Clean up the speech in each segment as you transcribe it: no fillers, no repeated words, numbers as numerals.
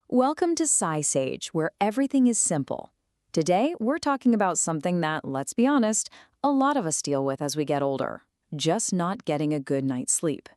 Welcome to SciSage, where everything is simple. Today, we're talking about something that, let's be honest, a lot of us deal with as we get older, just not getting a good night's sleep.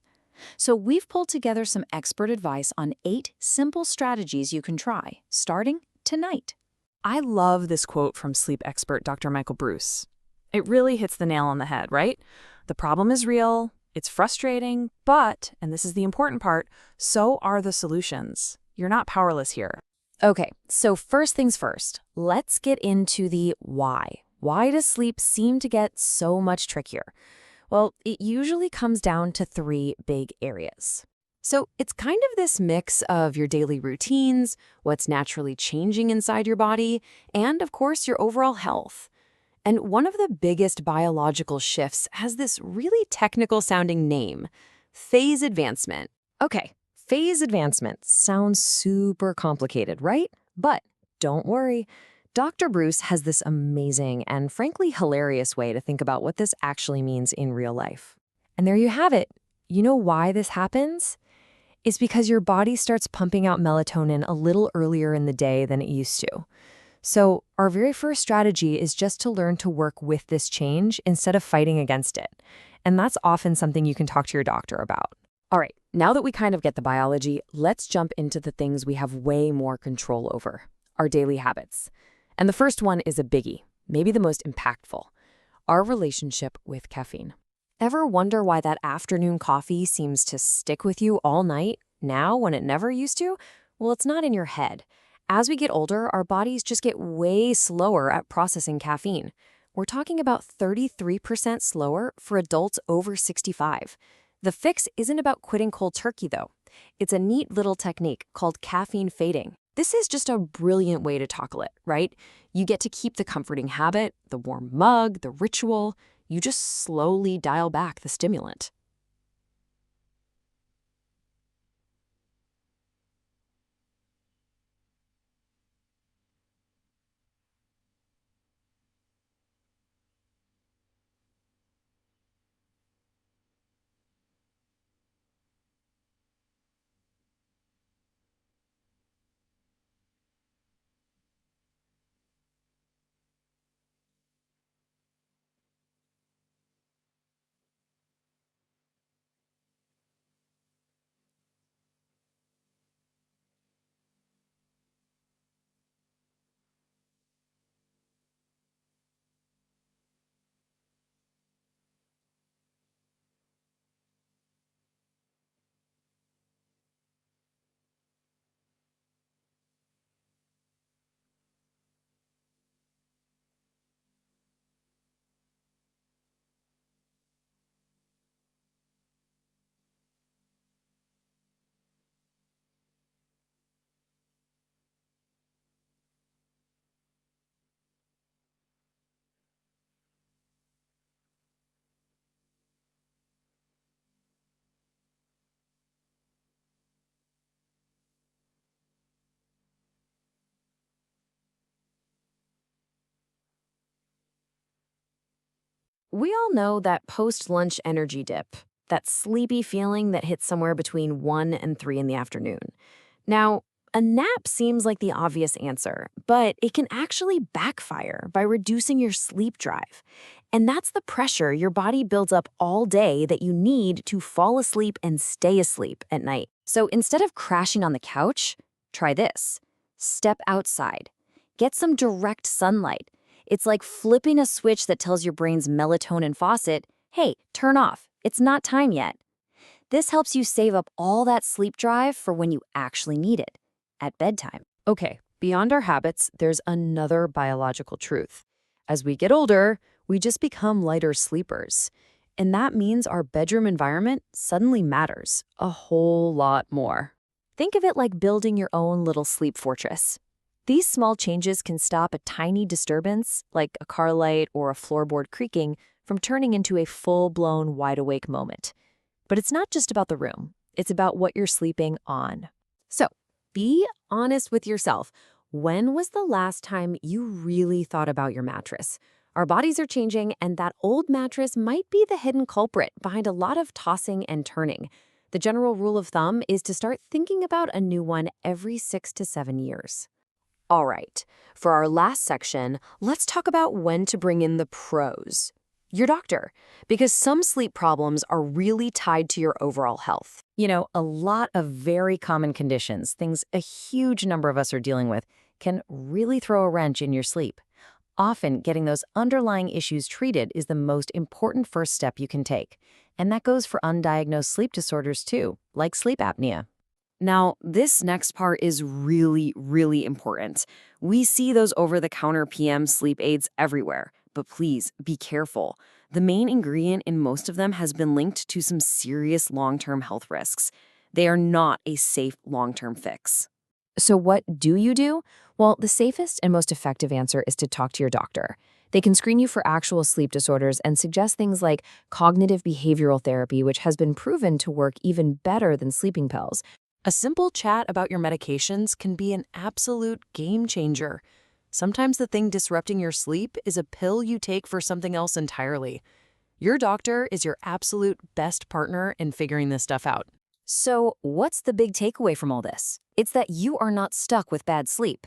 So we've pulled together some expert advice on 8 simple strategies you can try, starting tonight. I love this quote from sleep expert Dr. Michael Bruce. It really hits the nail on the head, right? The problem is real, it's frustrating, but, and this is the important part, so are the solutions. You're not powerless here. Okay, so first things first, let's get into the why. Why does sleep seem to get so much trickier? Well, it usually comes down to 3 big areas. So it's kind of this mix of your daily routines, what's naturally changing inside your body, and of course your overall health. And one of the biggest biological shifts has this really technical sounding name, phase advancement. Okay, phase advancement sounds super complicated, right? But don't worry. Dr. Bruce has this amazing and frankly hilarious way to think about what this actually means in real life. And there you have it. You know why this happens? It's because your body starts pumping out melatonin a little earlier in the day than it used to. So our very first strategy is just to learn to work with this change instead of fighting against it. And that's often something you can talk to your doctor about. All right, now that we kind of get the biology, let's jump into the things we have way more control over, our daily habits. And the first one is a biggie, maybe the most impactful, our relationship with caffeine. Ever wonder why that afternoon coffee seems to stick with you all night now when it never used to? Well, it's not in your head. As we get older, our bodies just get way slower at processing caffeine. We're talking about 33% slower for adults over 65. The fix isn't about quitting cold turkey, though. It's a neat little technique called caffeine fading. This is just a brilliant way to tackle it, right? You get to keep the comforting habit, the warm mug, the ritual. You just slowly dial back the stimulant. We all know that post-lunch energy dip, that sleepy feeling that hits somewhere between 1 and 3 in the afternoon. Now, a nap seems like the obvious answer, but it can actually backfire by reducing your sleep drive. And that's the pressure your body builds up all day that you need to fall asleep and stay asleep at night. So instead of crashing on the couch, try this. Step outside. Get some direct sunlight. It's like flipping a switch that tells your brain's melatonin faucet, hey, turn off. It's not time yet. This helps you save up all that sleep drive for when you actually need it, at bedtime. Okay, beyond our habits, there's another biological truth. As we get older, we just become lighter sleepers. And that means our bedroom environment suddenly matters a whole lot more. Think of it like building your own little sleep fortress. These small changes can stop a tiny disturbance, like a car light or a floorboard creaking, from turning into a full-blown wide-awake moment. But it's not just about the room. It's about what you're sleeping on. So, be honest with yourself. When was the last time you really thought about your mattress? Our bodies are changing, and that old mattress might be the hidden culprit behind a lot of tossing and turning. The general rule of thumb is to start thinking about a new one every 6 to 7 years. All right, for our last section, let's talk about when to bring in the pros. Your doctor, because some sleep problems are really tied to your overall health. A lot of very common conditions, things a huge number of us are dealing with, can really throw a wrench in your sleep. Often, getting those underlying issues treated is the most important first step you can take. And that goes for undiagnosed sleep disorders too, like sleep apnea. Now, this next part is really, really important. We see those over-the-counter PM sleep aids everywhere, but please be careful. The main ingredient in most of them has been linked to some serious long-term health risks. They are not a safe long-term fix. So what do you do? Well, the safest and most effective answer is to talk to your doctor. They can screen you for actual sleep disorders and suggest things like cognitive behavioral therapy, which has been proven to work even better than sleeping pills. A simple chat about your medications can be an absolute game changer. Sometimes the thing disrupting your sleep is a pill you take for something else entirely. Your doctor is your absolute best partner in figuring this stuff out. So what's the big takeaway from all this? It's that you are not stuck with bad sleep.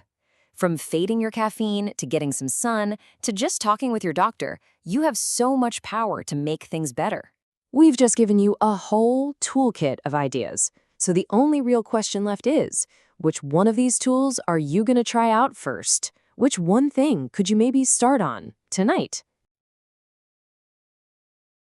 From fading your caffeine to getting some sun to just talking with your doctor, you have so much power to make things better. We've just given you a whole toolkit of ideas. So the only real question left is, which one of these tools are you going to try out first? Which one thing could you maybe start on tonight?